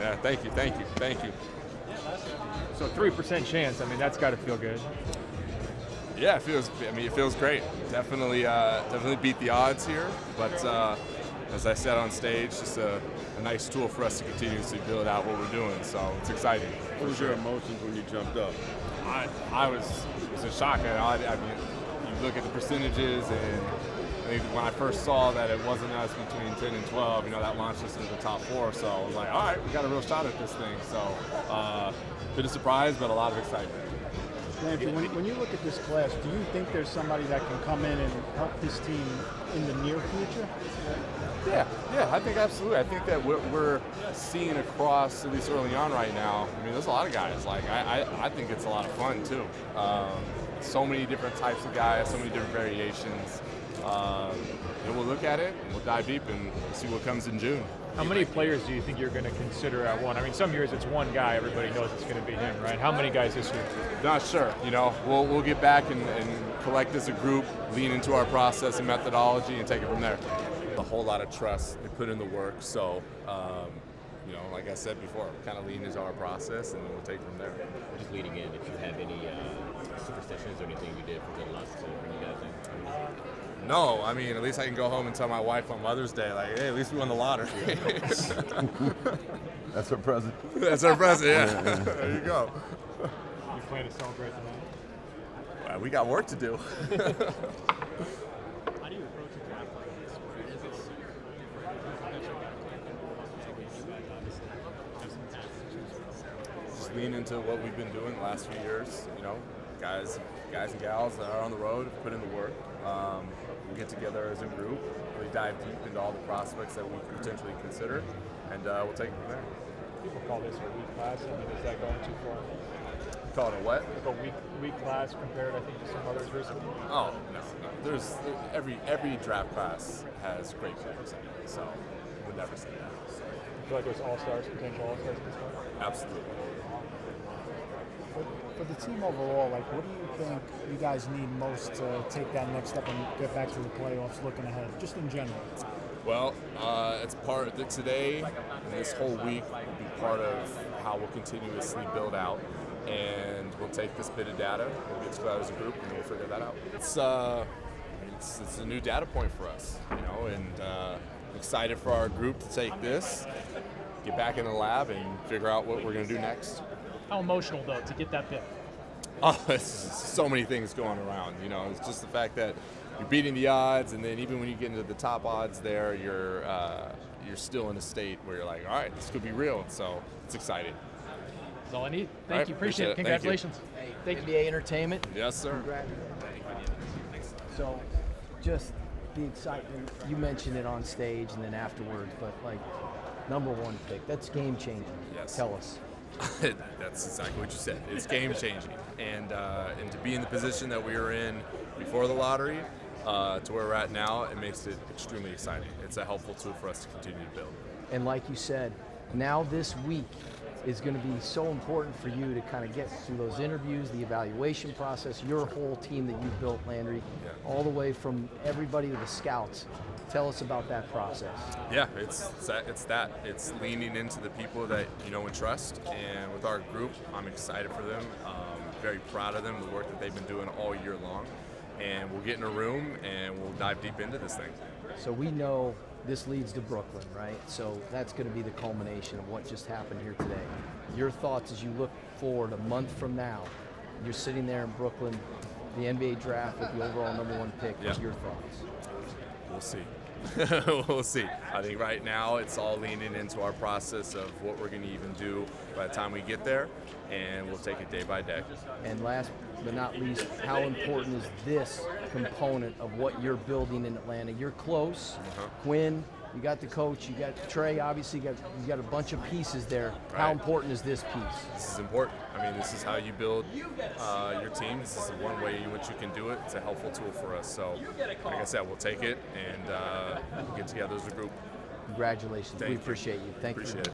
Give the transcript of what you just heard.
Yeah, thank you. So 3% chance, I mean, that's got to feel good. Yeah, it feels great. Definitely beat the odds here, but as I said on stage, just a nice tool for us to continuously build out what we're doing. So it's exciting. What was your emotions when you jumped up? I was in shock. I mean, you look at the percentages, and I think when I first saw that it wasn't us between 10 and 12, that launched us into the top 4. So I was like, all right, we got a real shot at this thing. So bit of surprise, but a lot of excitement. Landry, when you look at this class, do you think there's somebody that can come in and help this team in the near future? Yeah, I think absolutely. I think that what we're seeing across, at least early on right now, I mean, there's a lot of guys. Like, I think it's a lot of fun, too. So many different types of guys, so many different variations. We'll look at it, and we'll dive deep and see what comes in June. How many players do you think you're going to consider at one? I mean, some years it's one guy, everybody knows it's going to be him, right? How many guys this year? Not sure. We'll get back and collect as a group, lean into our process and methodology, and take it from there. A whole lot of trust. They put in the work, so like I said before, kind of lean into our process, and we'll take it from there. Just leading in, if you have any superstitions or anything you did for good luck to bring you guys in? No, I mean, at least I can go home and tell my wife on Mother's Day, like, hey, at least we won the lottery. That's her present. That's our present, yeah. There you go. You plan to celebrate tonight? Well, we got work to do. How do you approach a draft like this? Where is it Just lean into what we've been doing the last few years. Guys and gals that are on the road have put in the work. We'll get together as a group, really dive deep into all the prospects that we potentially consider, and we'll take it from there. People call this a weak class. I mean, is that going too far? Call it a what? Like a weak class compared, I think, to some others recently? Oh, no. There's every draft class has great players in it, so I would never say that. I feel like there's all-stars, potential all-stars and stuff. Absolutely. For the team overall, like, what do you think you guys need most to take that next step and get back to the playoffs looking ahead, just in general? Well, it's part of today, and this whole week will be part of how we'll continuously build out, and we'll take this bit of data, we'll get together as a group, and we'll figure that out. It's a new data point for us, and excited for our group to take this, get back in the lab, and figure out what we're going to do next. How emotional, though, to get that pick? Oh, it's so many things going around. It's just the fact that you're beating the odds, and then even when you get into the top odds there, you're still in a state where you're like, all right, this could be real. So it's exciting. That's all I need. Thank right, you. Appreciate it. Congratulations. Thank you. NBA Entertainment. Yes, sir. So, just the excitement. You mentioned it on stage and then afterwards, but like, number one pick. That's game changing. Yes. Tell us. That's exactly what you said. It's game changing, and to be in the position that we were in before the lottery to where we're at now, it makes it extremely exciting. It's a helpful tool for us to continue to build. And like you said, now this week is going to be so important for you to kind of get through those interviews, the evaluation process, your whole team that you've built, Landry, all the way from everybody to the scouts. Tell us about that process. Yeah, it's that. It's leaning into the people that you know and trust, and with our group, I'm excited for them. Very proud of them, the work that they've been doing all year long, and we'll get in a room and we'll dive deep into this thing. So we know this leads to Brooklyn, right? So that's going to be the culmination of what just happened here today. Your thoughts as you look forward a month from now, you're sitting there in Brooklyn, the NBA draft with the overall number one pick. What's your thoughts? We'll see. We'll see. I think right now it's all leaning into our process of what we're going to even do by the time we get there, and we'll take it day by day. And last but not least, how important is this component of what you're building in Atlanta? You're close. Quinn, you got the coach, you got Trey, obviously you got a bunch of pieces there. Right. How important is this piece? This is important. I mean, this is how you build your team. This is one way in which you can do it. It's a helpful tool for us. So, like I said, we'll take it and we'll get together as a group. Congratulations. We appreciate you. Thank you. Appreciate it.